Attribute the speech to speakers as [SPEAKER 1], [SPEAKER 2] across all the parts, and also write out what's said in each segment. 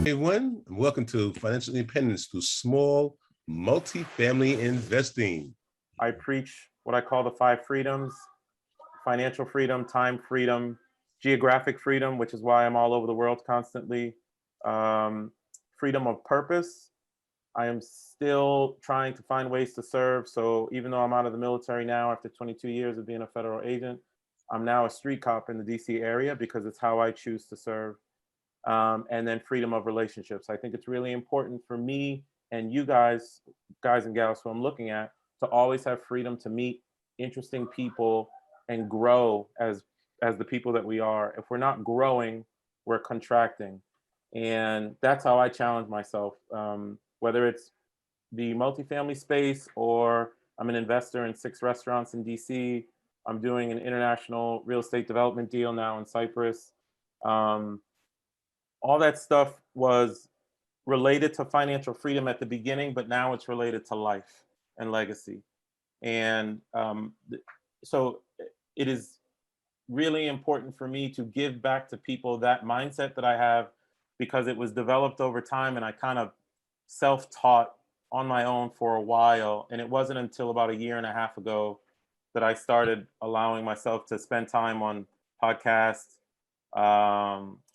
[SPEAKER 1] Everyone, and welcome to Financial Independence through Small Multifamily Investing.
[SPEAKER 2] I preach what I call the 5 freedoms: financial freedom, time freedom, geographic freedom, which is why I'm all over the world constantly, freedom of purpose. I am still trying to find ways to serve. So even though I'm out of the military now after 22 years of being a federal agent, I'm now a street cop in the DC area because it's how I choose to serve. And then freedom of relationships. I think it's really important for me and you guys and gals who I'm looking at, to always have freedom to meet interesting people and grow as the people that we are. If we're not growing, we're contracting. And that's how I challenge myself. Whether it's the multifamily space, or I'm an investor in 6 restaurants in DC. I'm doing an international real estate development deal now in Cyprus. All that stuff was related to financial freedom at the beginning, but now it's related to life and legacy. And so it is really important for me to give back to people that mindset that I have, because it was developed over time and I kind of self-taught on my own for a while. And it wasn't until about 1.5 years ago that I started allowing myself to spend time on podcasts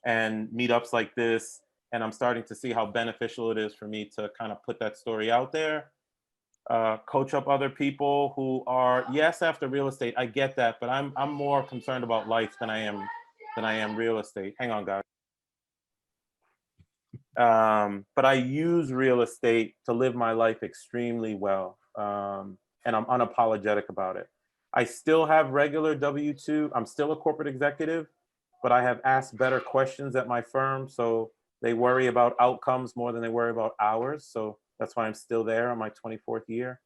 [SPEAKER 2] and meetups like this. And I'm starting to see how beneficial it is for me to kind of put that story out there, coach up other people who are, yes, after real estate. I get that, but I'm more concerned about life than I am real estate. Hang on, guys. But I use real estate to live my life extremely well, and I'm unapologetic about it. I still have regular W-2. I'm still a corporate executive, but I have asked better questions at my firm, so they worry about outcomes more than they worry about hours. So that's why I'm still there on my 24th year.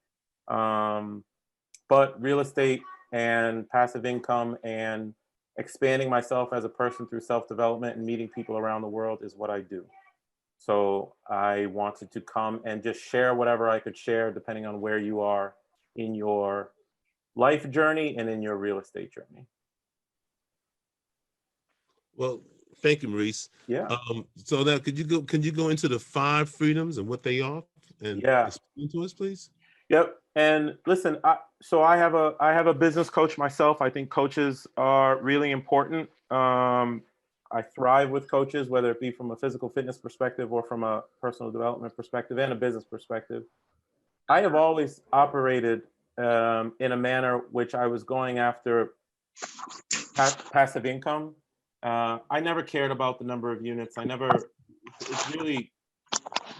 [SPEAKER 2] But real estate and passive income and expanding myself as a person through self-development and meeting people around the world is what I do. So I wanted to come and just share whatever I could share, depending on where you are in your life journey and in your real estate journey.
[SPEAKER 1] Well, thank you, Maurice.
[SPEAKER 2] Yeah.
[SPEAKER 1] So now, could you go into the 5 freedoms and what they are, and explain to us, please?
[SPEAKER 2] Yep. And listen, so I have a business coach myself. I think coaches are really important. I thrive with coaches, whether it be from a physical fitness perspective or from a personal development perspective and a business perspective. I have always operated in a manner which I was going after passive income. I never cared about the number of units.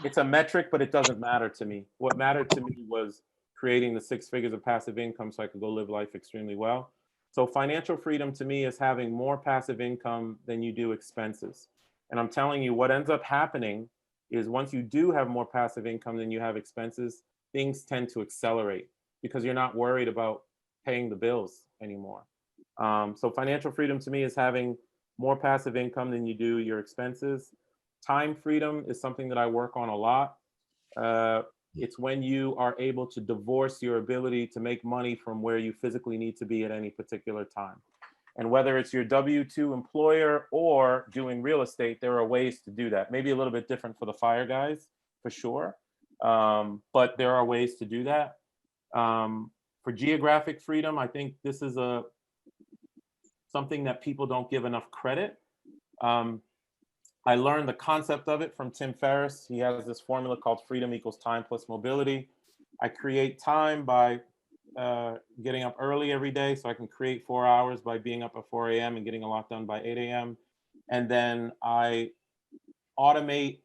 [SPEAKER 2] It's a metric, but it doesn't matter to me. What mattered to me was creating the 6 figures of passive income so I could go live life extremely well. So financial freedom to me is having more passive income than you do expenses. And I'm telling you, what ends up happening is once you do have more passive income than you have expenses, things tend to accelerate because you're not worried about paying the bills anymore. So financial freedom to me is having more passive income than you do your expenses. Time freedom is something that I work on a lot. It's when you are able to divorce your ability to make money from where you physically need to be at any particular time. And whether it's your W-2 employer or doing real estate, there are ways to do that. Maybe a little bit different for the fire guys, for sure. But there are ways to do that. For geographic freedom, I think this is something that people don't give enough credit. I learned the concept of it from Tim Ferriss. He has this formula called freedom equals time plus mobility. I create time by getting up early every day, so I can create 4 hours by being up at 4 a.m. and getting a lot done by 8 a.m. And then I automate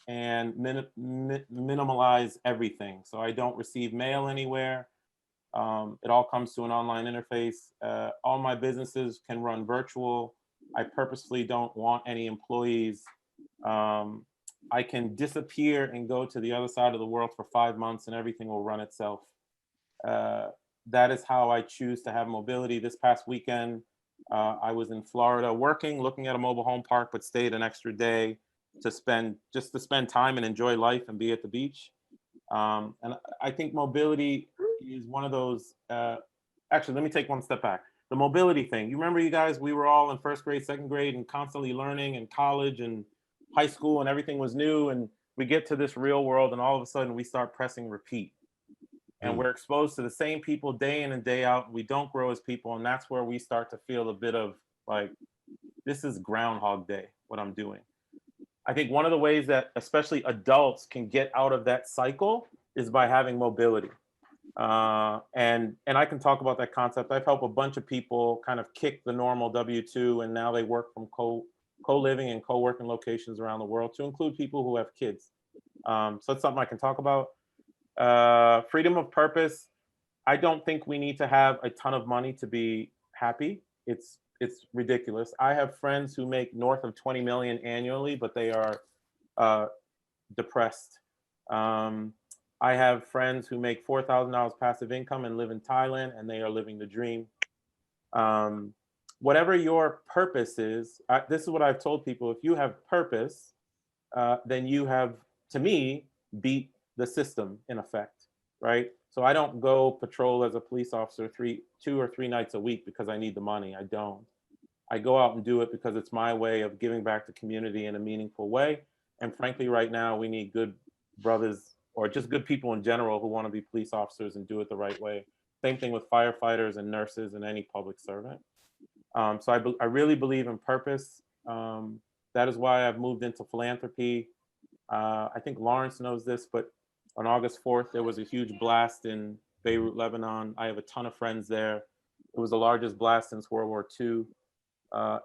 [SPEAKER 2] and minimalize everything. So I don't receive mail anywhere. It all comes to an online interface. All my businesses can run virtual. I purposefully don't want any employees. I can disappear and go to the other side of the world for 5 months and everything will run itself. That is how I choose to have mobility. This past weekend, I was in Florida working, looking at a mobile home park, but stayed an extra day to spend time and enjoy life and be at the beach. And I think mobility is one of those, actually, let me take one step back. The mobility thing, you remember, you guys, we were all in first grade, second grade, and constantly learning in college and high school and everything was new, and we get to this real world and all of a sudden we start pressing repeat. And we're exposed to the same people day in and day out. We don't grow as people. And that's where we start to feel a bit of like, this is Groundhog Day, what I'm doing. I think one of the ways that especially adults can get out of that cycle is by having mobility. And I can talk about that concept. I've helped a bunch of people kind of kick the normal W-2, and now they work from co-living and co-working locations around the world, to include people who have kids. So it's something I can talk about. Freedom of purpose. I don't think we need to have a ton of money to be happy. It's ridiculous. I have friends who make north of 20 million annually, but they are depressed. I have friends who make $4,000 passive income and live in Thailand, and they are living the dream. Whatever your purpose is, this is what I've told people. If you have purpose, then you have, to me, beat the system in effect, right? So I don't go patrol as a police officer 2 or 3 nights a week because I need the money. I don't. I go out and do it because it's my way of giving back to community in a meaningful way. And frankly, right now, we need good brothers, or just good people in general, who want to be police officers and do it the right way. Same thing with firefighters and nurses and any public servant. So I really believe in purpose. That is why I've moved into philanthropy. I think Lawrence knows this, but on August 4th, there was a huge blast in Beirut, Lebanon. I have a ton of friends there. It was the largest blast since World War II.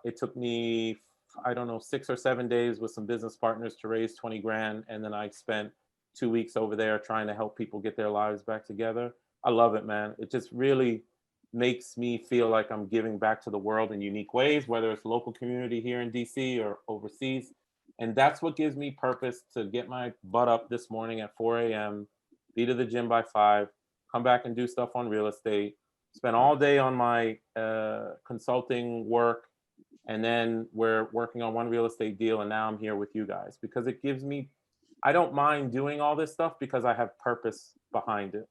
[SPEAKER 2] It took me, I don't know, 6 or 7 days with some business partners to raise 20 grand. And then I spent 2 weeks over there trying to help people get their lives back together. I love it, man. It just really makes me feel like I'm giving back to the world in unique ways, whether it's local community here in DC or overseas. And that's what gives me purpose to get my butt up this morning at 4 a.m., be to the gym by 5, come back and do stuff on real estate, spend all day on my consulting work. And then we're working on one real estate deal. And now I'm here with you guys because it gives me, I don't mind doing all this stuff because I have purpose behind it.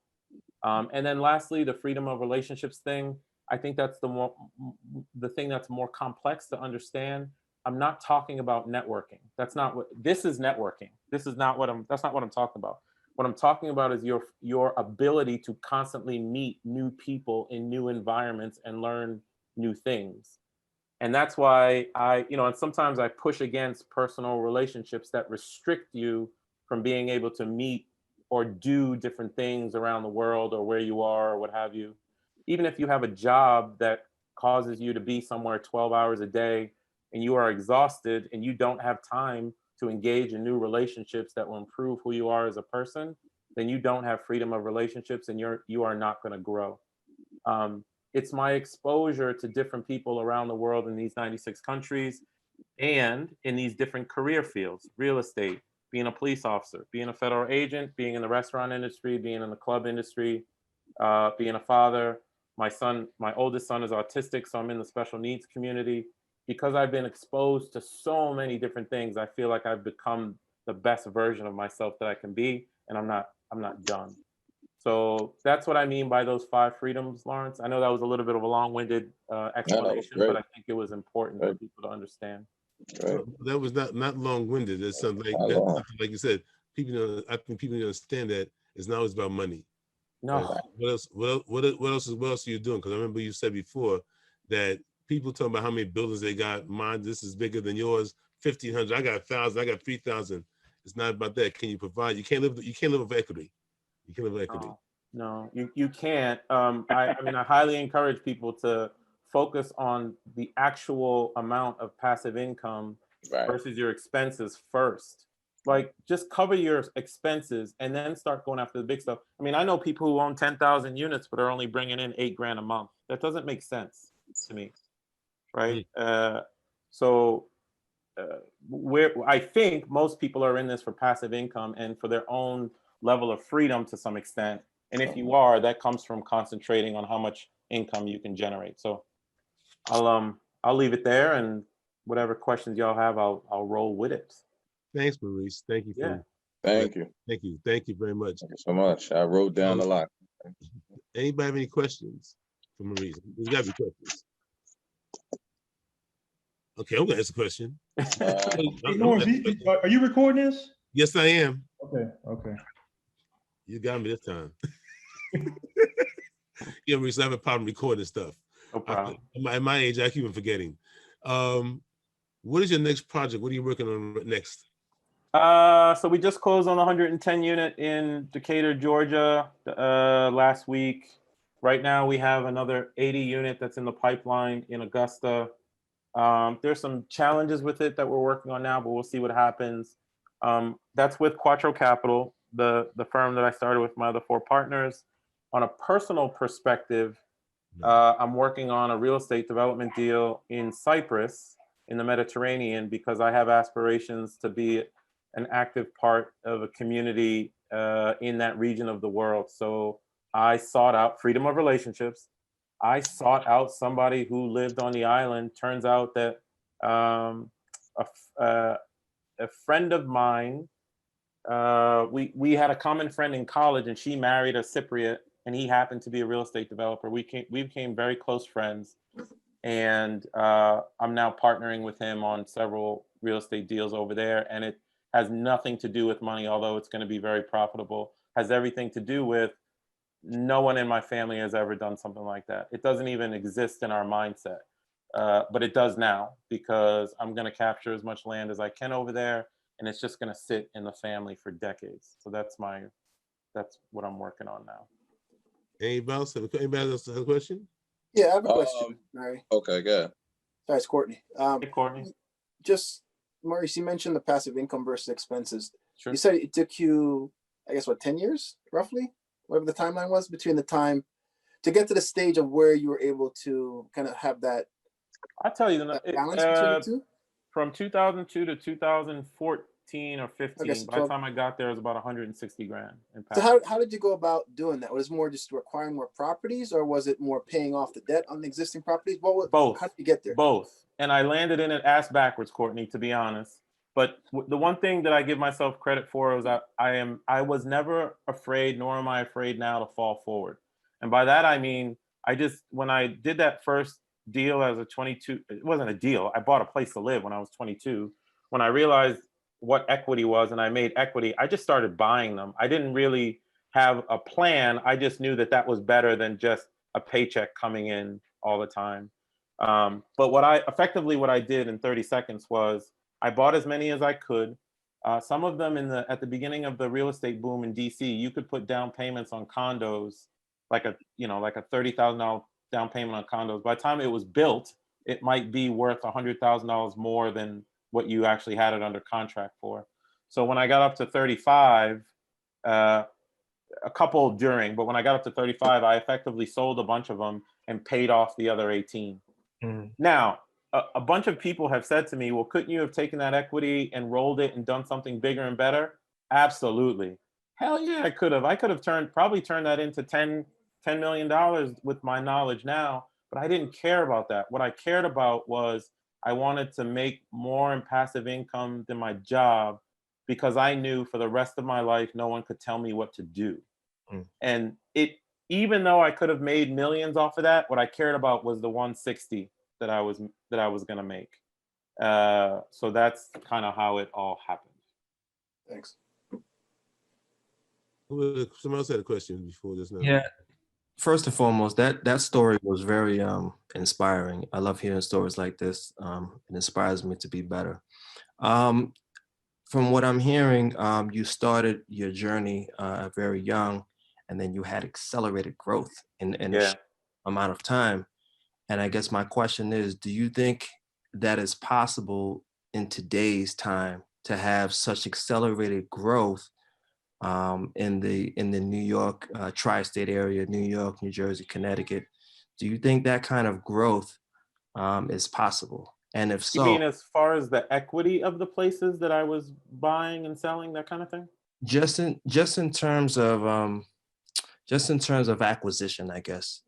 [SPEAKER 2] And then lastly, the freedom of relationships thing. I think that's the thing that's more complex to understand. I'm not talking about networking. That's not what, this is networking. This is not what that's not what I'm talking about. What I'm talking about is your ability to constantly meet new people in new environments and learn new things. And that's why and sometimes I push against personal relationships that restrict you from being able to meet or do different things around the world or where you are or what have you. Even if you have a job that causes you to be somewhere 12 hours a day and you are exhausted and you don't have time to engage in new relationships that will improve who you are as a person, then you don't have freedom of relationships and you are not going to grow. It's my exposure to different people around the world in these 96 countries and in these different career fields, real estate, being a police officer, being a federal agent, being in the restaurant industry, being in the club industry, being a father. My oldest son is autistic, so I'm in the special needs community. Because I've been exposed to so many different things, I feel like I've become the best version of myself that I can be, and I'm not done. So that's what I mean by those 5 freedoms, Lawrence. I know that was a little bit of a long-winded explanation, but I think it was important for people to understand.
[SPEAKER 3] Right.
[SPEAKER 1] That was not long-winded. It's something like you said. I think people understand that it's not always about money.
[SPEAKER 2] No.
[SPEAKER 1] Right? What else are you doing? Because I remember you said before that people talking about how many buildings they got. Mine, this is bigger than yours. 1,500. I got 1,000. I got 3,000. It's not about that. Can you provide? You can't live with equity. You can't live with equity.
[SPEAKER 2] No, you can't. I mean, I highly encourage people to focus on the actual amount of passive income versus your expenses first. Like, just cover your expenses and then start going after the big stuff. I mean, I know people who own 10,000 units but are only bringing in $8 grand a month. That doesn't make sense to me, right? I think most people are in this for passive income and for their own level of freedom to some extent. And if you are, that comes from concentrating on how much income you can generate. So I'll leave it there, and whatever questions y'all have, I'll roll with it.
[SPEAKER 1] Thanks, Maurice. Thank you.
[SPEAKER 3] Thank you.
[SPEAKER 1] Thank you very much.
[SPEAKER 3] Thank you so much. I wrote down a lot.
[SPEAKER 1] Anybody have any questions for Maurice? There's got to be questions. Okay, I'm gonna ask a question.
[SPEAKER 4] Hey,
[SPEAKER 1] I'm
[SPEAKER 4] Maurice,
[SPEAKER 1] gonna ask a question.
[SPEAKER 4] are you recording this?
[SPEAKER 1] Yes, I am.
[SPEAKER 4] Okay.
[SPEAKER 1] You got me this time. Yeah, Maurice, I have a problem recording stuff.
[SPEAKER 2] No problem.
[SPEAKER 1] At my age, I keep on forgetting. What is your next project? What are you working on next?
[SPEAKER 2] So we just closed on the 110 unit in Decatur, Georgia, last week. Right now we have another 80 unit that's in the pipeline in Augusta. There's some challenges with it that we're working on now, but we'll see what happens. That's with Quattro Capital, the firm that I started with my other 4 partners. On a personal perspective, I'm working on a real estate development deal in Cyprus, in the Mediterranean, because I have aspirations to be an active part of a community in that region of the world. So I sought out freedom of relationships. I sought out somebody who lived on the island. Turns out that a friend of mine, we had a common friend in college, and she married a Cypriot, and he happened to be a real estate developer. We became very close friends, and I'm now partnering with him on several real estate deals over there. And it has nothing to do with money, although it's going to be very profitable. Has everything to do with no one in my family has ever done something like that. It doesn't even exist in our mindset, but it does now, because I'm going to capture as much land as I can over there, and it's just going to sit in the family for decades. So that's what I'm working on now.
[SPEAKER 1] Anybody else have a question?
[SPEAKER 5] Yeah, I have a question, Mary.
[SPEAKER 3] Okay, good.
[SPEAKER 5] Sorry, it's Courtney.
[SPEAKER 2] Hey, Courtney.
[SPEAKER 5] Just, Maurice, you mentioned the passive income versus expenses.
[SPEAKER 2] Sure.
[SPEAKER 5] You said it took you, I guess, 10 years, roughly? Whatever the timeline was between the time to get to the stage of where you were able to kind of have that
[SPEAKER 2] I'll tell you,
[SPEAKER 5] balance between the two?
[SPEAKER 2] from 2002 to 2014 or 15,
[SPEAKER 5] Okay, so
[SPEAKER 2] by the time I got there, it was about 160 grand in
[SPEAKER 5] So
[SPEAKER 2] passive.
[SPEAKER 5] how did you go about doing that? Was it more just acquiring more properties, or was it more paying off the debt on the existing properties?
[SPEAKER 2] Both.
[SPEAKER 5] How did you get there?
[SPEAKER 2] Both. And I landed in it ass backwards, Courtney, to be honest. But the one thing that I give myself credit for is that I was never afraid, nor am I afraid now, to fall forward. And by that I mean, when I did that first deal as a 22, it wasn't a deal. I bought a place to live when I was 22. When I realized what equity was and I made equity, I just started buying them. I didn't really have a plan. I just knew that was better than just a paycheck coming in all the time. But what I did in 30 seconds was I bought as many as I could. Some of them at the beginning of the real estate boom in DC, you could put down payments on condos, like a $30,000 down payment on condos. By the time it was built, it might be worth $100,000 more than what you actually had it under contract for. So when I got up to 35, a couple during, but when I got up to 35, I effectively sold a bunch of them and paid off the other 18. Now, a bunch of people have said to me, well, couldn't you have taken that equity and rolled it and done something bigger and better? Absolutely. Hell yeah, I could have. I could have probably turned that into $10 million with my knowledge now, but I didn't care about that. What I cared about was I wanted to make more in passive income than my job, because I knew for the rest of my life, no one could tell me what to do. And even though I could have made millions off of that, what I cared about was the 160 that I was going to make. So that's kind of how it all happened.
[SPEAKER 5] Thanks.
[SPEAKER 1] Someone else had a question before this now.
[SPEAKER 6] Yeah. First and foremost, that story was very inspiring. I love hearing stories like this. It inspires me to be better. From what I'm hearing, you started your journey very young, and then you had accelerated growth in a short amount of time. And I guess my question is, do you think that is possible in today's time to have such accelerated growth in the New York tri-state area, New York, New Jersey, Connecticut? Do you think that kind of growth is possible? And if so,
[SPEAKER 2] you mean as far as the equity of the places that I was buying and selling, that kind of thing?
[SPEAKER 6] Just in terms of acquisition, I guess,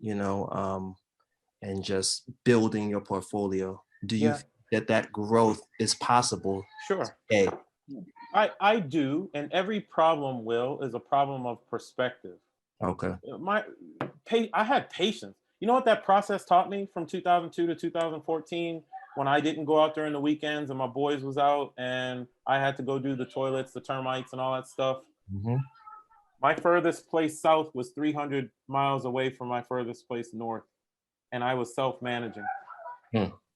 [SPEAKER 6] and just building your portfolio. Do you think that growth is possible?
[SPEAKER 2] Sure.
[SPEAKER 6] Today?
[SPEAKER 2] I do, and every problem, Will, is a problem of perspective.
[SPEAKER 6] Okay.
[SPEAKER 2] I had patience. You know what that process taught me from 2002 to 2014? when I didn't go out during the weekends and my boys was out and I had to go do the toilets, the termites and all that stuff. My furthest place south was 300 miles away from my furthest place north, and I was self-managing.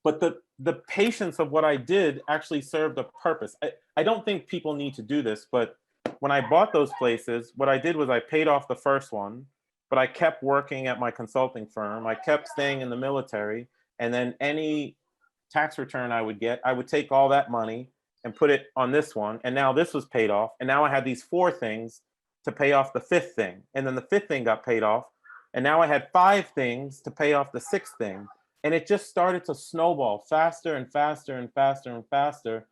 [SPEAKER 2] But the patience of what I did actually served a purpose. I don't think people need to do this, but when I bought those places, what I did was I paid off the first one, but I kept working at my consulting firm. I kept staying in the military, and then any tax return I would get, I would take all that money and put it on this one. And now this was paid off. And now I had these 4 things to pay off the 5th thing. And then the 5th thing got paid off. And now I had 5 things to pay off the 6th thing. And it just started to snowball faster and faster and faster and faster.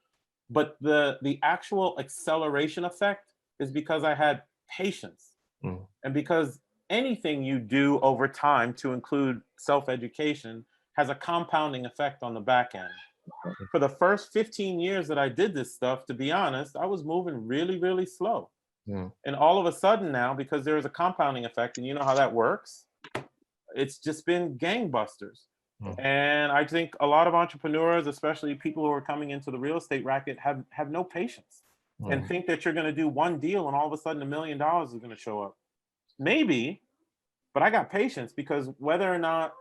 [SPEAKER 2] But the actual acceleration effect is because I had patience. And because anything you do over time, to include self-education, has a compounding effect on the back end. For the first 15 years that I did this stuff, to be honest, I was moving really, really slow. And all of a sudden now, because there is a compounding effect, and you know how that works, it's just been gangbusters. And I think a lot of entrepreneurs, especially people who are coming into the real estate racket, have no patience and think that you're going to do one deal and all of a sudden $1 million is going to show up. Maybe, but I got patience, because whether or not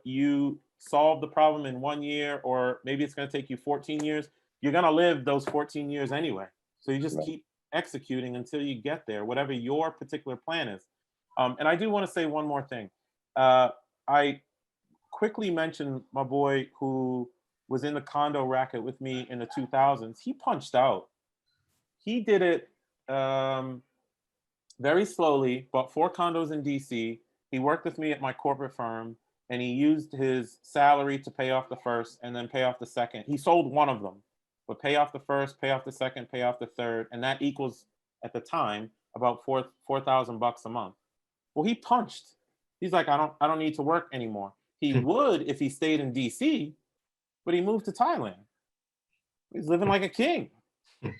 [SPEAKER 2] you solve the problem in 1 year, or maybe it's going to take you 14 years, you're going to live those 14 years anyway. So you just keep executing until you get there, whatever your particular plan is. And I do want to say one more thing. I quickly mentioned my boy who was in the condo racket with me in the 2000s. He punched out. He did it very slowly, bought 4 condos in DC. He worked with me at my corporate firm, and he used his salary to pay off the first and then pay off the second. He sold one of them, but pay off the first, pay off the second, pay off the third, and that equals, at the time, about $4,000 a month. Well, he punched. He's like, I don't need to work anymore. He would if he stayed in DC, but he moved to Thailand. He's living like a king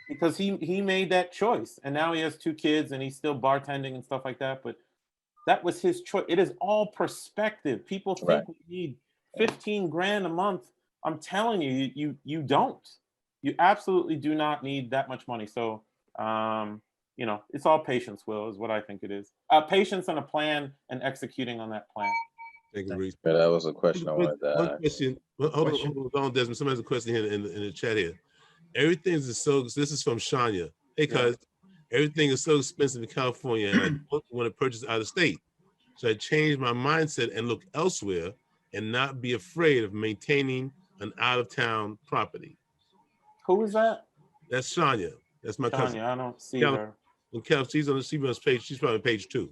[SPEAKER 2] because he made that choice. And now he has 2 kids and he's still bartending and stuff like that. But that was his choice. It is all perspective. People think we need 15 grand a month. I'm telling you, you don't. You absolutely do not need that much money. So, you know, it's all patience, Will, is what I think it is. Patience and a plan and executing on that plan.
[SPEAKER 1] Thank you, Maurice.
[SPEAKER 3] Yeah, that was a question I wanted to
[SPEAKER 1] One
[SPEAKER 3] ask.
[SPEAKER 1] question. Hold on, Desmond. Somebody has a question here in the chat here. Everything is so. This is from Shania. Hey, cuz, everything is so expensive in California, and I don't want to purchase out of state. So I changed my mindset and look elsewhere, and not be afraid of maintaining an out-of-town property.
[SPEAKER 2] Who is that?
[SPEAKER 1] That's Shania. That's my cousin.
[SPEAKER 2] Shania, I don't see her.
[SPEAKER 1] And Cal, she's on the page. She's probably on page 2.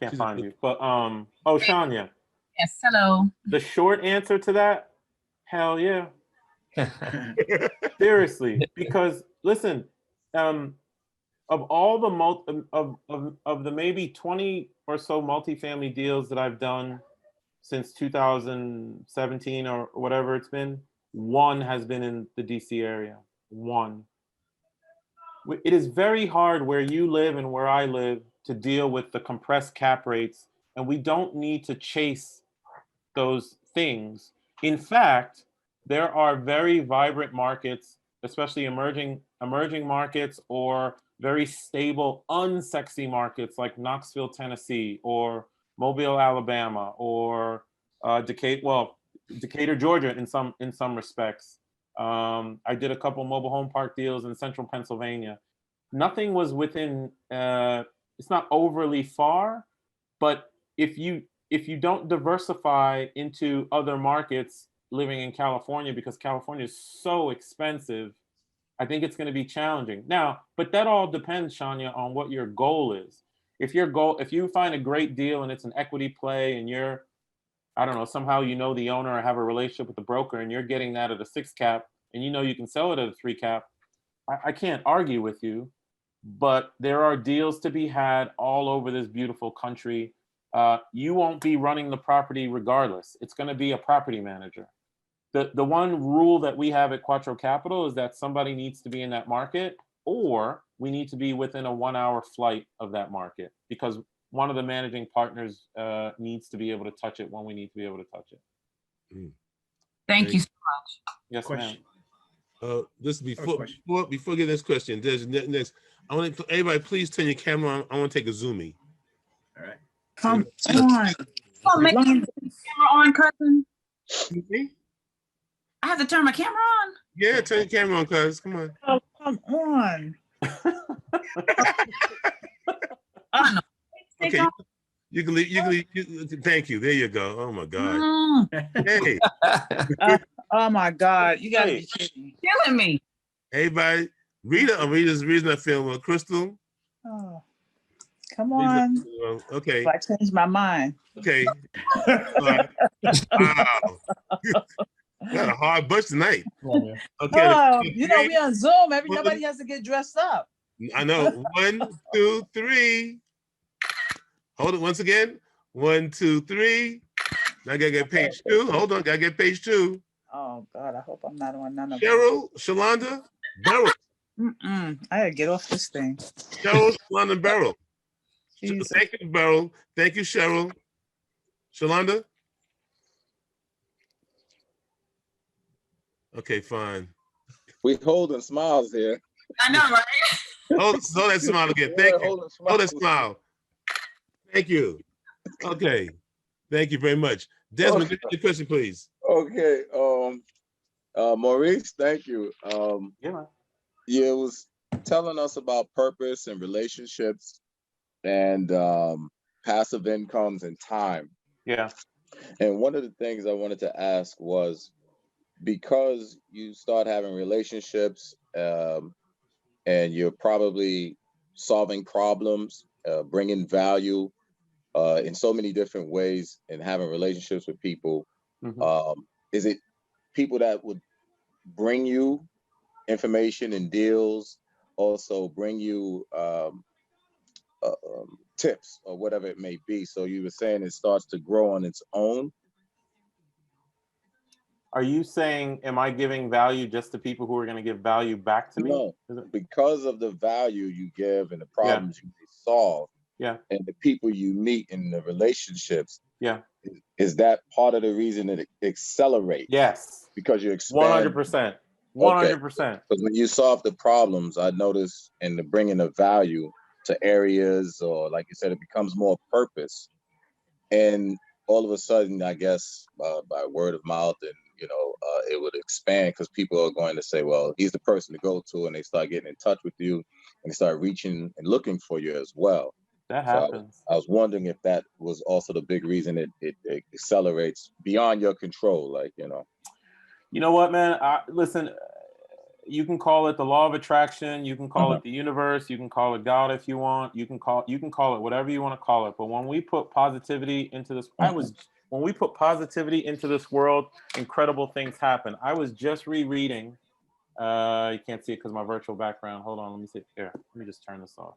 [SPEAKER 2] Can't find you. But oh, Shania.
[SPEAKER 7] Yes, hello.
[SPEAKER 2] The short answer to that, hell yeah. Seriously, because listen, of all the of the maybe 20 or so multifamily deals that I've done since 2017 or whatever it's been, 1 has been in the DC area. 1. It is very hard where you live and where I live to deal with the compressed cap rates, and we don't need to chase those things. In fact, there are very vibrant markets, especially emerging markets, or very stable, unsexy markets like Knoxville, Tennessee, or Mobile, Alabama, or Decatur, Georgia, in some respects. I did a couple mobile home park deals in central Pennsylvania. Nothing was within. It's not overly far, but if you don't diversify into other markets living in California, because California is so expensive, I think it's going to be challenging. Now, but that all depends, Shania, on what your goal is. If you find a great deal and it's an equity play, and you're, I don't know, somehow you know the owner or have a relationship with the broker, and you're getting that at a 6 cap, and you know you can sell it at a 3 cap, I can't argue with you. But there are deals to be had all over this beautiful country. You won't be running the property regardless. It's going to be a property manager. The one rule that we have at Quattro Capital is that somebody needs to be in that market, or we need to be within a 1-hour flight of that market, because one of the managing partners needs to be able to touch it when we need to be able to touch it.
[SPEAKER 7] Thank you so
[SPEAKER 2] Yes, ma'am.
[SPEAKER 4] Question.
[SPEAKER 1] This before
[SPEAKER 4] question.
[SPEAKER 1] before we get this question. There's next. I want to everybody please turn your camera on. I want to take a zoomie.
[SPEAKER 4] All right.
[SPEAKER 7] much. Come on. Don't make me turn the camera on, cousin. I have to turn my camera on.
[SPEAKER 1] Yeah, turn your camera on, cuz. Come on.
[SPEAKER 7] Oh, come on. Oh, no.
[SPEAKER 1] Okay, you can leave. You can leave. Thank you. There you go. Oh my God. Hey,
[SPEAKER 7] Oh my God. You gotta be kidding. Killing me.
[SPEAKER 1] everybody. Rita's not feeling well. Crystal.
[SPEAKER 7] Oh, come
[SPEAKER 1] Rita's not
[SPEAKER 7] on.
[SPEAKER 1] feeling well. Okay.
[SPEAKER 7] I changed my mind.
[SPEAKER 1] Okay. Wow. Got a hard bunch tonight. Okay.
[SPEAKER 7] Oh, you know, we on Zoom. Nobody has to get dressed up.
[SPEAKER 1] I know. 1, 2, 3. Hold it once again. 1, 2, 3. Now I gotta get page 2. Hold on, gotta get page 2.
[SPEAKER 7] Oh God, I hope I'm not on none of them.
[SPEAKER 1] Cheryl, Shalonda, Beryl.
[SPEAKER 7] I gotta get off this thing.
[SPEAKER 1] Cheryl, Shalonda, Beryl.
[SPEAKER 7] Jesus.
[SPEAKER 1] Thank you, Beryl. Thank you, Cheryl. Shalonda? Okay, fine.
[SPEAKER 3] We holding smiles here.
[SPEAKER 7] I know, right?
[SPEAKER 1] Hold that smile again. Thank you. Hold that smile. Thank you. Okay. Thank you very much. Desmond, get your question, please.
[SPEAKER 3] Okay. Maurice, thank you.
[SPEAKER 2] Yeah.
[SPEAKER 3] You was telling us about purpose and relationships and passive incomes and time.
[SPEAKER 2] Yeah.
[SPEAKER 3] And one of the things I wanted to ask was, because you start having relationships and you're probably solving problems, bringing value in so many different ways and having relationships with people, is it people that would bring you information and deals, also bring you tips or whatever it may be? So you were saying it starts to grow on its own.
[SPEAKER 2] Are you saying, am I giving value just to people who are going to give value back to me?
[SPEAKER 3] No, because of the value you give and the problems you solve, and the people you meet in the relationships, is that part of the reason that it accelerates?
[SPEAKER 2] Yes.
[SPEAKER 3] Because you expand.
[SPEAKER 2] 100%. 100%.
[SPEAKER 3] Because when you solve the problems, I notice in the bringing of value to areas, or like you said, it becomes more purpose. And all of a sudden, I guess, by word of mouth, and it would expand, because people are going to say, well, he's the person to go to, and they start getting in touch with you, and they start reaching and looking for you as well.
[SPEAKER 2] That happens.
[SPEAKER 3] So I was wondering if that was also the big reason it accelerates beyond your control, like,
[SPEAKER 2] You know what, man? Listen, you can call it the law of attraction, you can call it the universe, you can call it God if you want, you can call it whatever you want to call it. But when we put positivity into this, when we put positivity into this world, incredible things happen. I was just rereading. You can't see it because my virtual background. Hold on, let me see. Here, let me just turn this off.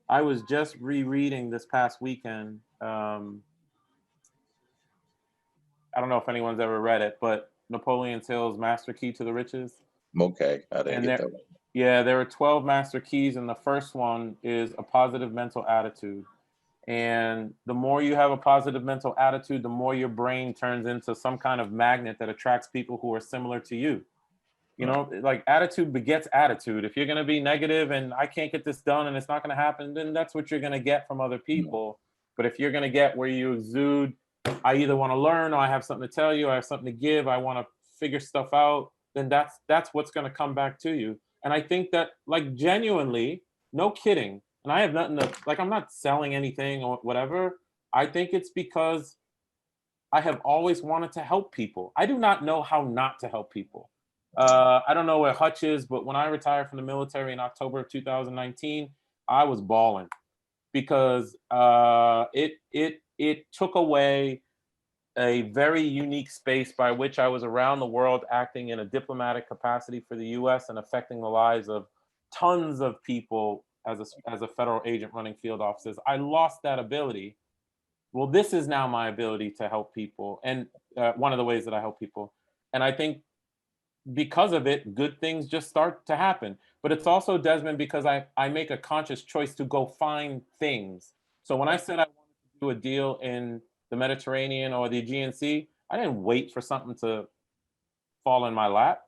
[SPEAKER 2] I was just rereading this past weekend. I don't know if anyone's ever read it, but Napoleon Hill's Master Key to the Riches.
[SPEAKER 3] Okay, I didn't get that one.
[SPEAKER 2] Yeah, there are 12 master keys, and the first one is a positive mental attitude. And the more you have a positive mental attitude, the more your brain turns into some kind of magnet that attracts people who are similar to you. You know, like attitude begets attitude. If you're going to be negative and I can't get this done and it's not going to happen, then that's what you're going to get from other people. But if you're going to get where you exude, I either want to learn, or I have something to tell you, I have something to give, I want to figure stuff out, then that's what's going to come back to you. And I think that, like, genuinely, no kidding, and I have nothing to, like, I'm not selling anything or whatever. I think it's because I have always wanted to help people. I do not know how not to help people. I don't know where Hutch is, but when I retired from the military in October of 2019, I was bawling, because it took away a very unique space by which I was around the world acting in a diplomatic capacity for the US and affecting the lives of tons of people as a federal agent running field offices. I lost that ability. Well, this is now my ability to help people, and one of the ways that I help people. And I think because of it, good things just start to happen. But it's also, Desmond, because I make a conscious choice to go find things. So when I said I wanted to do a deal in the Mediterranean or the Aegean Sea, I didn't wait for something to fall in my lap.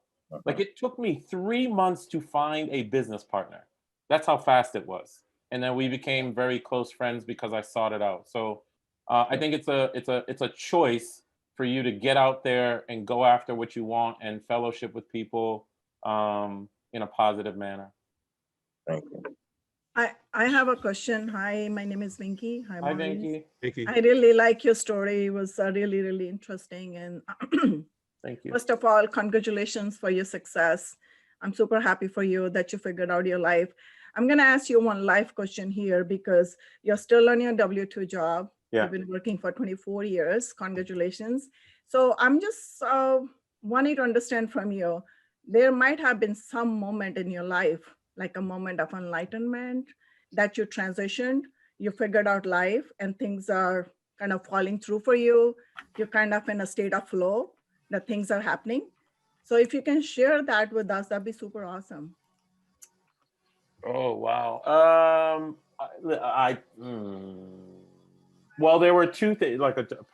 [SPEAKER 2] Like it took me 3 months to find a business partner. That's how fast it was. And then we became very close friends because I sought it out. So I think it's a choice for you to get out there and go after what you want and fellowship with people in a positive manner.
[SPEAKER 3] Thank you.
[SPEAKER 8] I have a question. Hi, my name is Vinky. Hi,
[SPEAKER 2] Hi,
[SPEAKER 8] Maurice.
[SPEAKER 2] Vinky.
[SPEAKER 1] Vinky.
[SPEAKER 8] I really like your story. It was really, really interesting. And
[SPEAKER 2] Thank you.
[SPEAKER 8] first of all, congratulations for your success. I'm super happy for you that you figured out your life. I'm going to ask you one life question here because you're still on your W-2 job.
[SPEAKER 2] Yeah.
[SPEAKER 8] You've been working for 24 years. Congratulations. So I'm just wanting to understand from you, there might have been some moment in your life, like a moment of enlightenment that you transitioned, you figured out life and things are kind of falling through for you. You're kind of in a state of flow, that things are happening. So if you can share that with us, that'd be super awesome.
[SPEAKER 2] Oh, wow. Well, there were two things,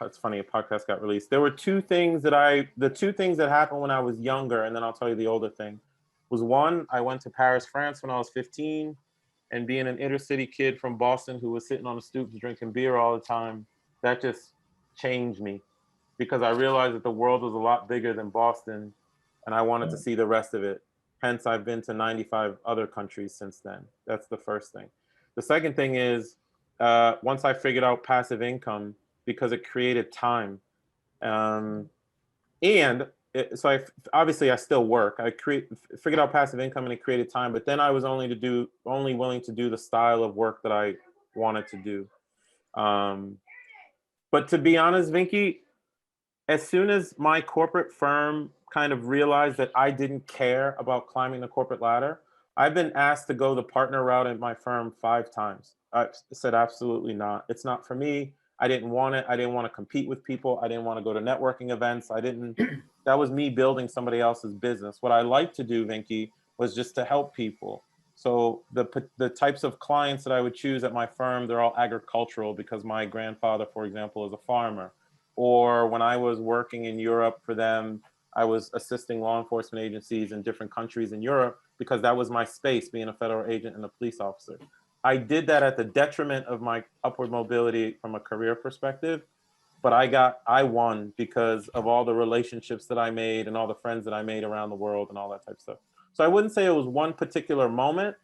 [SPEAKER 2] it's funny, a podcast got released. There were two things the two things that happened when I was younger, and then I'll tell you the older thing, was one, I went to Paris, France when I was 15, and being an inner city kid from Boston who was sitting on the stoops drinking beer all the time, that just changed me because I realized that the world was a lot bigger than Boston and I wanted to see the rest of it. Hence, I've been to 95 other countries since then. That's the first thing. The second thing is, once I figured out passive income, because it created time. Obviously I still work. I figured out passive income and it created time, but then I was only willing to do the style of work that I wanted to do. But to be honest, Vinky, as soon as my corporate firm kind of realized that I didn't care about climbing the corporate ladder, I've been asked to go the partner route at my firm 5 times. I said, absolutely not. It's not for me. I didn't want it. I didn't want to compete with people. I didn't want to go to networking events. That was me building somebody else's business. What I like to do, Vinky, was just to help people. So the types of clients that I would choose at my firm, they're all agricultural because my grandfather, for example, is a farmer. Or when I was working in Europe for them, I was assisting law enforcement agencies in different countries in Europe because that was my space, being a federal agent and a police officer. I did that at the detriment of my upward mobility from a career perspective, but I won because of all the relationships that I made and all the friends that I made around the world and all that type of stuff. So I wouldn't say it was one particular moment,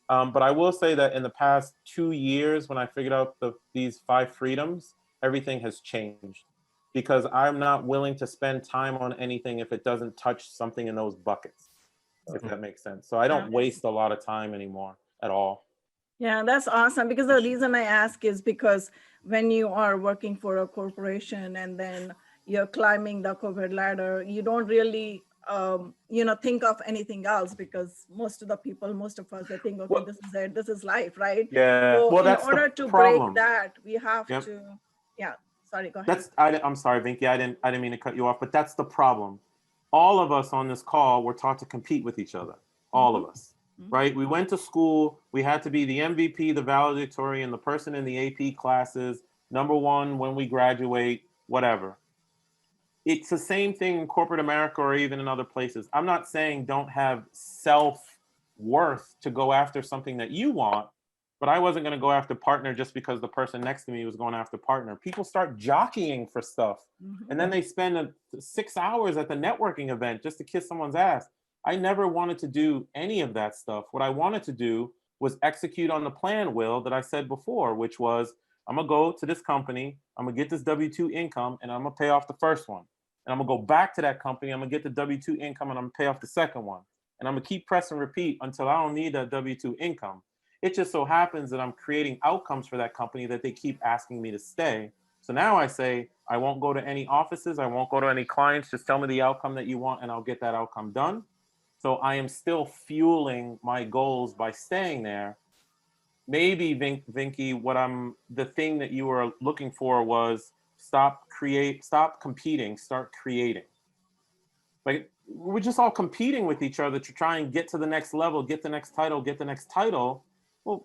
[SPEAKER 2] but I will say that in the past 2 years, when I figured out these 5 freedoms, everything has changed because I'm not willing to spend time on anything if it doesn't touch something in those buckets, if that makes sense. So I don't waste a lot of time anymore at all.
[SPEAKER 8] Yeah, that's awesome. Because the reason I ask is because when you are working for a corporation and then you're climbing the corporate ladder, you don't really, think of anything else because most of us, they think, okay, this is it, this is life, right?
[SPEAKER 2] Yeah.
[SPEAKER 8] So
[SPEAKER 2] well,
[SPEAKER 8] in order to break that, we have to, sorry, go ahead.
[SPEAKER 2] I'm sorry, Vinky, I didn't mean to cut you off, but that's the problem. All of us on this call were taught to compete with each other, all of us. Right? We went to school. We had to be the MVP, the valedictorian, the person in the AP classes, #1 when we graduate, whatever. It's the same thing in corporate America or even in other places. I'm not saying don't have self-worth to go after something that you want, but I wasn't going to go after partner just because the person next to me was going after partner. People start jockeying for stuff. And then they spend 6 hours at the networking event just to kiss someone's ass. I never wanted to do any of that stuff. What I wanted to do was execute on the plan, Will, that I said before, which was I'm going to go to this company, I'm going to get this W-2 income, and I'm going to pay off the first one. And I'm going to go back to that company, I'm going to get the W-2 income, and I'm going to pay off the second one. And I'm going to keep press and repeat until I don't need that W-2 income. It just so happens that I'm creating outcomes for that company that they keep asking me to stay. So now I say, I won't go to any offices, I won't go to any clients, just tell me the outcome that you want, and I'll get that outcome done. So I am still fueling my goals by staying there. Maybe, Vinky, the thing that you were looking for was stop competing, start creating. Like, we're just all competing with each other to try and get to the next level, get the next title, get the next title. Well,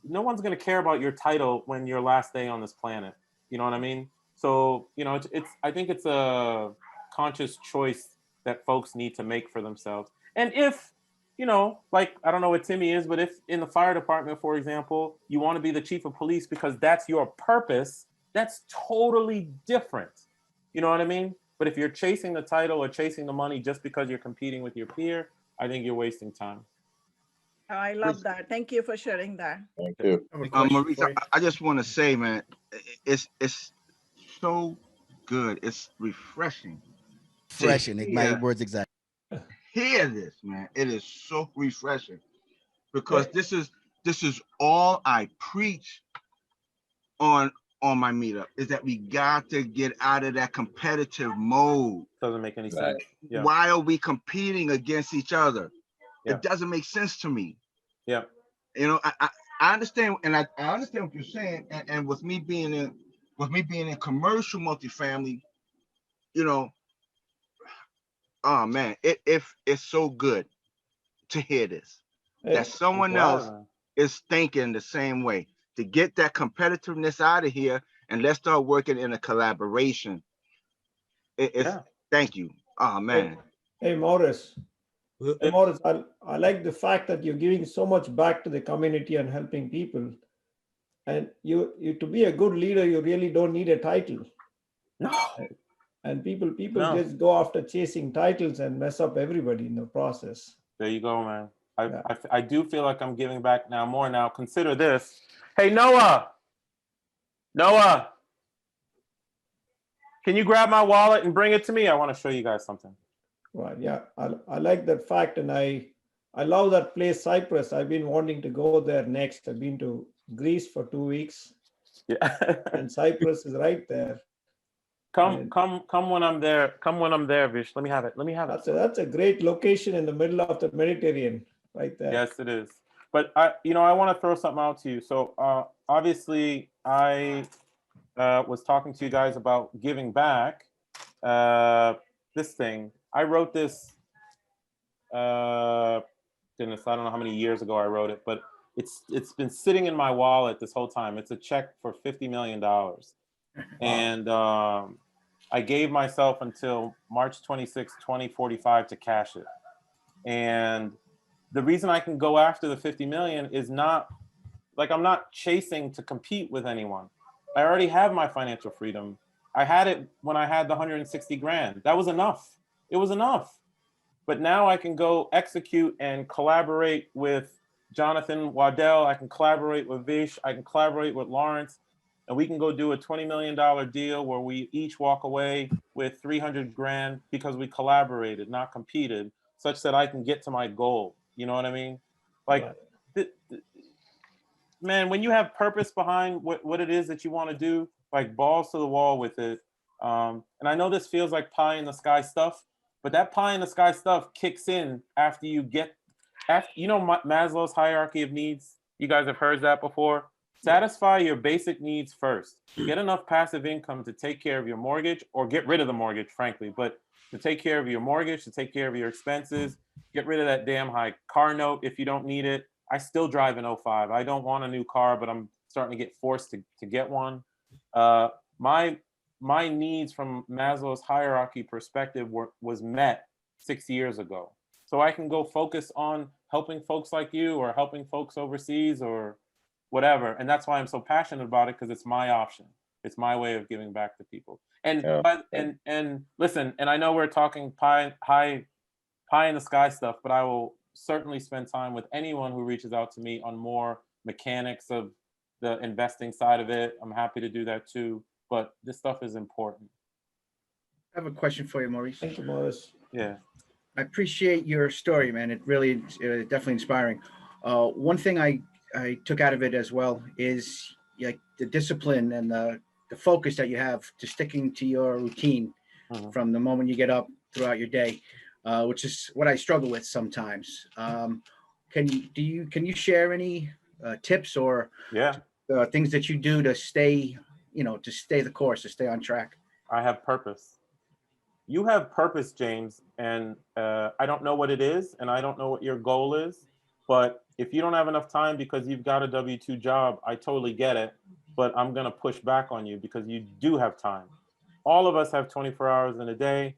[SPEAKER 2] no one's gonna care about your title when your last day on this planet. You know what I mean? So, I think it's a conscious choice that folks need to make for themselves. And if, you know, like, I don't know what Timmy is, but if in the fire department, for example, you want to be the chief of police because that's your purpose, that's totally different. You know what I mean? But if you're chasing the title or chasing the money just because you're competing with your peer, I think you're wasting time.
[SPEAKER 8] I love that. Thank you for sharing that.
[SPEAKER 3] Thank you.
[SPEAKER 4] I have a question
[SPEAKER 9] Maurice,
[SPEAKER 4] for you.
[SPEAKER 9] I just want to say, man, it's so good. It's refreshing.
[SPEAKER 10] Refreshing. My
[SPEAKER 9] hear-
[SPEAKER 10] words exactly.
[SPEAKER 9] Hear this, man. It is so refreshing because this is all I preach on my meetup, is that we got to get out of that competitive mode.
[SPEAKER 2] Doesn't make any
[SPEAKER 3] Right.
[SPEAKER 2] sense. Yeah.
[SPEAKER 9] Why are we competing against each other?
[SPEAKER 2] Yeah.
[SPEAKER 9] It doesn't make sense to me.
[SPEAKER 2] Yeah.
[SPEAKER 9] You know, I understand, and I understand what you're saying. And with me being in commercial multifamily, you know, oh man, it's so good to hear this, that someone else is thinking the same way, to get that competitiveness out of here, and let's start working in a collaboration. Thank you. Oh man.
[SPEAKER 11] Hey Maurice.
[SPEAKER 1] Well,
[SPEAKER 11] Hey, Maurice, I like the fact that you're giving so much back to the community and helping people. And you to be a good leader, you really don't need a title.
[SPEAKER 2] No.
[SPEAKER 11] And people
[SPEAKER 2] No.
[SPEAKER 11] just go after chasing titles and mess up everybody in the process.
[SPEAKER 2] There you go, man.
[SPEAKER 11] Yeah.
[SPEAKER 2] I do feel like I'm giving back now more now. Consider this. Hey, Noah. Noah. Can you grab my wallet and bring it to me? I want to show you guys something.
[SPEAKER 11] Right. Yeah. I like that fact. And I love that place, Cyprus. I've been wanting to go there next. I've been to Greece for 2 weeks.
[SPEAKER 2] Yeah.
[SPEAKER 11] And Cyprus is right there.
[SPEAKER 2] Come when I'm there. Come when I'm there, Vish. Let me have it. Let me have it.
[SPEAKER 11] That's a great location in the middle of the Mediterranean, right there.
[SPEAKER 2] Yes, it is. But I want to throw something out to you. So obviously, I was talking to you guys about giving back. This thing, I wrote this. Goodness, I don't know how many years ago I wrote it, but it's been sitting in my wallet this whole time. It's a check for $50 million, and I gave myself until March 26, 2045 to cash it. And the reason I can go after the 50 million is not like I'm not chasing to compete with anyone. I already have my financial freedom. I had it when I had the 160 grand. That was enough. It was enough. But now I can go execute and collaborate with Jonathan Waddell. I can collaborate with Vish. I can collaborate with Lawrence. And we can go do a $20 million deal where we each walk away with 300 grand because we collaborated, not competed, such that I can get to my goal. You know what I mean? Like, man, when you have purpose behind what it is that you want to do, like balls to the wall with it. And I know this feels like pie in the sky stuff, but that pie in the sky stuff kicks in after you know, Maslow's hierarchy of needs. You guys have heard that before. Satisfy your basic needs first. Get enough passive income to take care of your mortgage, or get rid of the mortgage, frankly, but to take care of your mortgage, to take care of your expenses, get rid of that damn high car note if you don't need it. I still drive an 05. I don't want a new car, but I'm starting to get forced to get one. My needs from Maslow's hierarchy perspective was met 6 years ago. So I can go focus on helping folks like you or helping folks overseas or whatever. And that's why I'm so passionate about it, because it's my option. It's my way of giving back to people. And and listen, and I know we're talking pie in the sky stuff, but I will certainly spend time with anyone who reaches out to me on more mechanics of the investing side of it. I'm happy to do that too, but this stuff is important.
[SPEAKER 4] I have a question for you, Maurice.
[SPEAKER 11] Thank you, Maurice.
[SPEAKER 2] Yeah.
[SPEAKER 4] I appreciate your story, man. It really definitely inspiring. One thing I took out of it as well is like the discipline and the focus that you have to sticking to your routine from the moment you get up throughout your day, which is what I struggle with sometimes. Can you share any tips or things that you do to stay the course, to stay on track?
[SPEAKER 2] I have purpose. You have purpose, James, and I don't know what it is, and I don't know what your goal is, but if you don't have enough time because you've got a W-2 job, I totally get it, but I'm going to push back on you because you do have time. All of us have 24 hours in a day.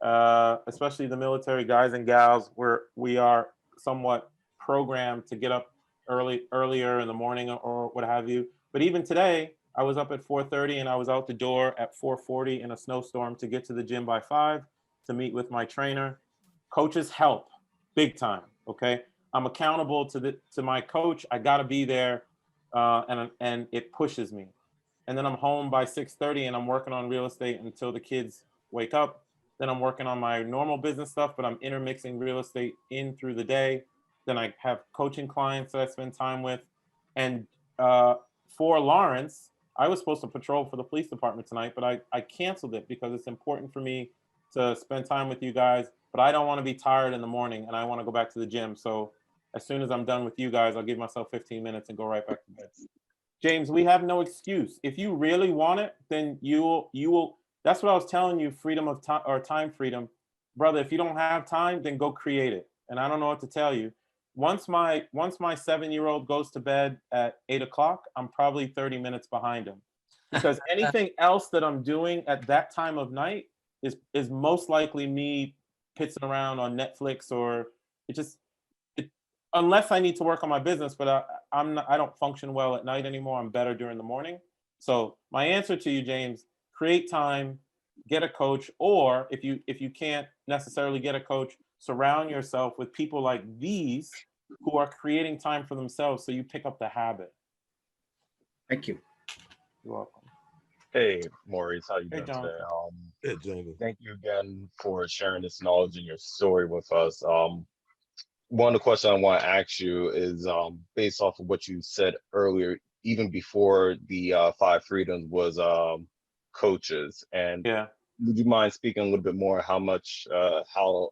[SPEAKER 2] especially the military guys and gals, we are somewhat programmed to get up earlier in the morning or what have you. But even today, I was up at 4:30 and I was out the door at 4:40 in a snowstorm to get to the gym by 5 to meet with my trainer. Coaches help big time. Okay, I'm accountable to my coach. I got to be there, and it pushes me. And then I'm home by 6:30 and I'm working on real estate until the kids wake up. Then I'm working on my normal business stuff, but I'm intermixing real estate in through the day. Then I have coaching clients that I spend time with. And for Lawrence, I was supposed to patrol for the police department tonight, but I canceled it because it's important for me to spend time with you guys. But I don't want to be tired in the morning and I want to go back to the gym. So as soon as I'm done with you guys, I'll give myself 15 minutes and go right back to bed. James, we have no excuse. If you really want it, then you will. That's what I was telling you, freedom of time or time freedom. Brother, if you don't have time, then go create it. And I don't know what to tell you. Once my 7-year-old goes to bed at 8 o'clock, I'm probably 30 minutes behind him. Because anything else that I'm doing at that time of night is most likely me pissing around on Netflix, or unless I need to work on my business, but I don't function well at night anymore. I'm better during the morning. So my answer to you, James, create time, get a coach, or if you can't necessarily get a coach, surround yourself with people like these who are creating time for themselves so you pick up the habit.
[SPEAKER 4] Thank you.
[SPEAKER 2] You're welcome.
[SPEAKER 10] Hey, Maurice, how you
[SPEAKER 2] Hey,
[SPEAKER 10] doing
[SPEAKER 2] Jonathan.
[SPEAKER 10] today?
[SPEAKER 1] Yeah, Jungle.
[SPEAKER 10] Thank you again for sharing this knowledge and your story with us. One of the questions I want to ask you is based off of what you said earlier, even before the 5 freedoms was coaches. And
[SPEAKER 2] yeah,
[SPEAKER 10] would you mind speaking a little bit more how much of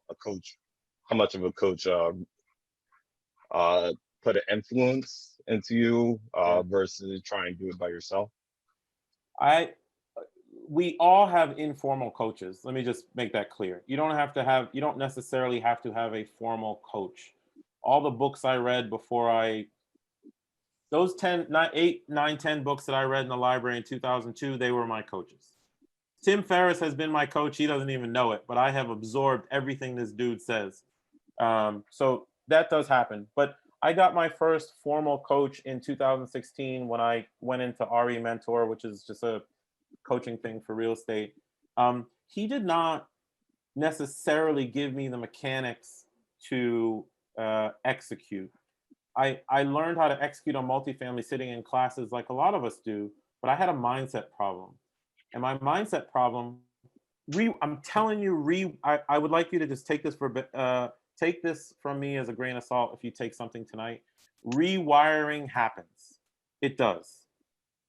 [SPEAKER 10] a coach put an influence into you versus trying to do it by yourself?
[SPEAKER 2] We all have informal coaches. Let me just make that clear. You don't necessarily have to have a formal coach. All the books I read those 10 books that I read in the library in 2002, they were my coaches. Tim Ferriss has been my coach. He doesn't even know it, but I have absorbed everything this dude says. So that does happen. But I got my first formal coach in 2016 when I went into RE Mentor, which is just a coaching thing for real estate. He did not necessarily give me the mechanics to execute. I learned how to execute on multifamily sitting in classes like a lot of us do, but I had a mindset problem. And my mindset problem, I'm telling you, I would like you to just take this take this from me as a grain of salt if you take something tonight. Rewiring happens. It does.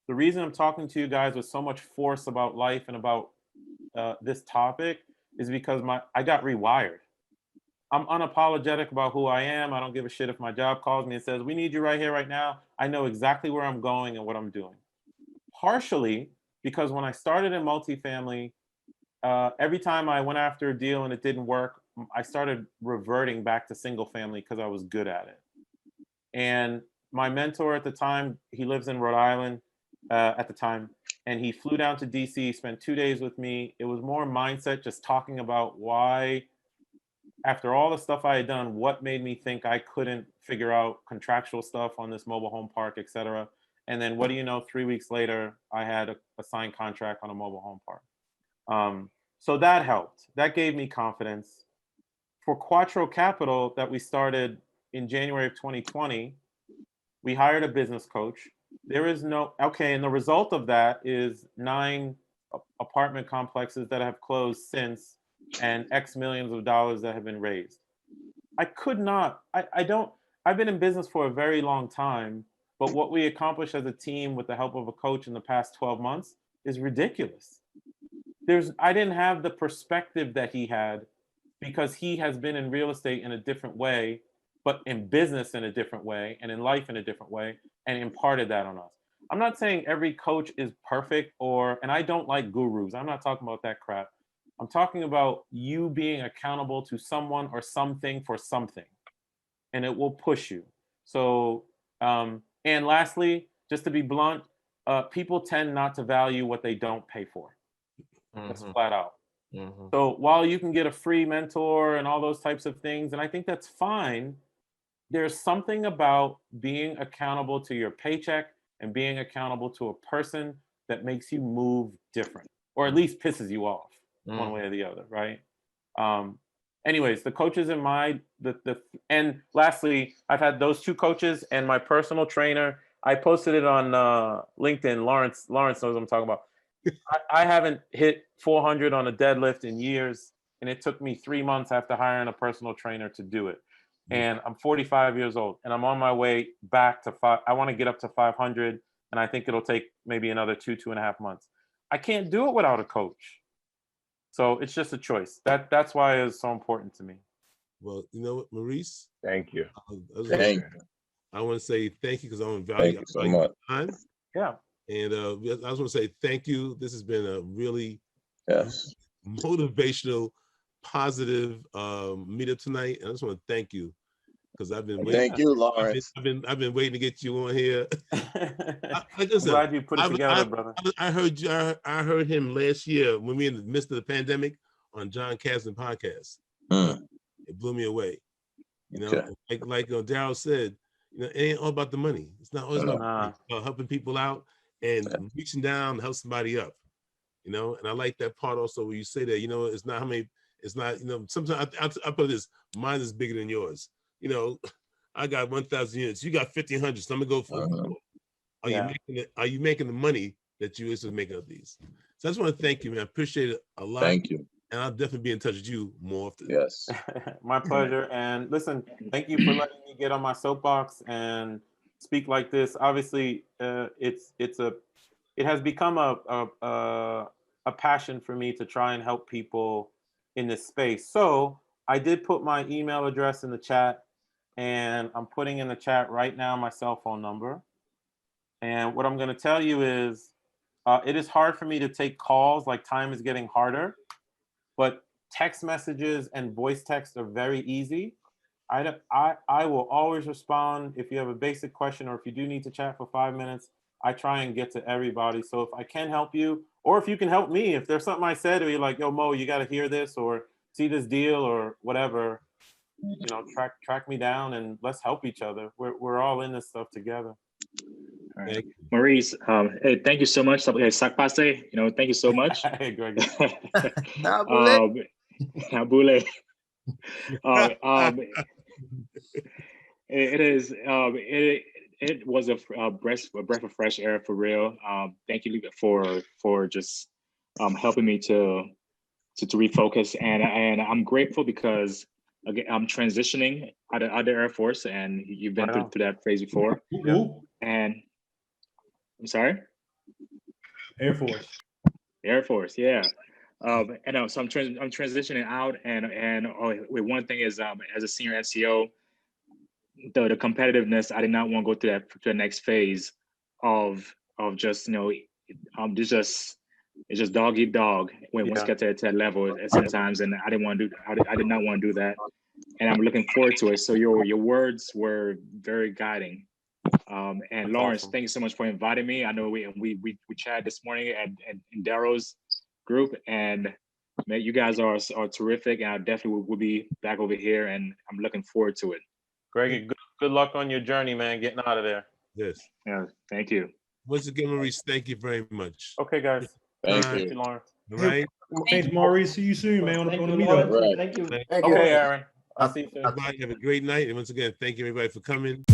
[SPEAKER 2] The reason I'm talking to you guys with so much force about life and about this topic is because I got rewired. I'm unapologetic about who I am. I don't give a shit if my job calls me and says, we need you right here, right now. I know exactly where I'm going and what I'm doing. Partially because when I started in multifamily, every time I went after a deal and it didn't work, I started reverting back to single family because I was good at it. And my mentor at the time, he lives in Rhode Island at the time, and he flew down to DC, spent 2 days with me. It was more mindset, just talking about why, after all the stuff I had done, what made me think I couldn't figure out contractual stuff on this mobile home park, et cetera. And then what do you know, 3 weeks later, I had a signed contract on a mobile home park. So that helped. That gave me confidence. For Quattro Capital that we started in January of 2020, we hired a business coach. And the result of that is 9 apartment complexes that have closed since, and X millions of dollars that have been raised. I've been in business for a very long time, but what we accomplished as a team with the help of a coach in the past 12 months is ridiculous. I didn't have the perspective that he had because he has been in real estate in a different way, but in business in a different way, and in life in a different way, and imparted that on us. I'm not saying every coach is perfect, and I don't like gurus. I'm not talking about that crap. I'm talking about you being accountable to someone or something for something, and it will push you. So, and lastly, just to be blunt, people tend not to value what they don't pay for. That's flat out. So while you can get a free mentor and all those types of things, and I think that's fine, there's something about being accountable to your paycheck and being accountable to a person that makes you move different, or at least pisses you off one way or the other, right? Anyways, the coaches in and lastly, I've had those 2 coaches and my personal trainer. I posted it on LinkedIn. Lawrence knows what I'm talking about. I haven't hit 400 on a deadlift in years, and it took me 3 months after hiring a personal trainer to do it. And I'm 45 years old, and I'm on my way back to I want to get up to 500, and I think it'll take maybe another 2.5 months. I can't do it without a coach. So it's just a choice. That's why it's so important to me.
[SPEAKER 1] Well, you know what, Maurice?
[SPEAKER 10] Thank you.
[SPEAKER 1] I want to say thank you because I want to
[SPEAKER 3] Thank you so much.
[SPEAKER 1] Time.
[SPEAKER 2] Yeah.
[SPEAKER 1] And I just want to say thank you. This has been a really motivational, positive meetup tonight. And I just want to thank you because I've been waiting.
[SPEAKER 3] Thank you, Lawrence.
[SPEAKER 1] I've been waiting to get you on here.
[SPEAKER 2] I'm glad you put it together, brother.
[SPEAKER 1] I heard him last year when we were in the midst of the pandemic on John Kasdan podcast. It blew me away. You know, like Daryl said, you know, it ain't all about the money. It's not always about helping people out and reaching down to help somebody up. You know, and I like that part also where you say that, you know, it's not how many, it's not, you know, sometimes I put this, mine is bigger than yours. You know, I got 1,000 units, you got 1,500, so I'm gonna go for are you making the money that you used to make of these? So I just want to thank you, man. I appreciate it a lot.
[SPEAKER 3] Thank you.
[SPEAKER 1] And I'll definitely be in touch with you more often.
[SPEAKER 3] Yes.
[SPEAKER 2] My pleasure. And listen, thank you for letting me get on my soapbox and speak like this. Obviously, it has become a passion for me to try and help people in this space. So I did put my email address in the chat, and I'm putting in the chat right now my cell phone number. And what I'm going to tell you is it is hard for me to take calls, like time is getting harder. But text messages and voice text are very easy. I will always respond if you have a basic question or if you do need to chat for 5 minutes. I try and get to everybody. So if I can help you, or if you can help me, if there's something I said, or you're like, yo, Mo, you got to hear this or see this deal or whatever, you know, track me down and let's help each other. We're all in this stuff together.
[SPEAKER 12] All right. Maurice, hey, thank you so much. Thank you so much.
[SPEAKER 2] Hey, Greg.
[SPEAKER 12] Nabule. It was a breath of fresh air for real. Thank you for just helping me to refocus, and I'm grateful because again I'm transitioning out of the Air Force, and you've been through that phase before. And I'm sorry?
[SPEAKER 13] Air Force.
[SPEAKER 12] Air Force, yeah. And so I'm transitioning out, and one thing is as a senior SEO, the competitiveness, I did not want to go to the next phase of just, you know, it's just dog eat dog when once you get to that level at certain times, and I did not want to do that, and I'm looking forward to it. So your words were very guiding. And that's Lawrence, awesome. Thank you so much for inviting me. I know we chatted this morning in Darrow's group, and man, you guys are terrific, and I definitely will be back over here, and I'm looking forward to it.
[SPEAKER 2] Greg, good luck on your journey, man, getting out of there.
[SPEAKER 1] Yes.
[SPEAKER 12] Yeah, thank you.
[SPEAKER 1] Once again, Maurice, thank you very much.
[SPEAKER 2] Okay, guys.
[SPEAKER 3] Thank you,
[SPEAKER 2] Lawrence.
[SPEAKER 1] All right.
[SPEAKER 13] Thanks, Maurice. See you soon, man. On the meetup.
[SPEAKER 3] Right.
[SPEAKER 11] Thank you.
[SPEAKER 2] Okay, Aaron. I'll see you soon.
[SPEAKER 1] Everybody have a great night. And once again, thank you everybody for coming.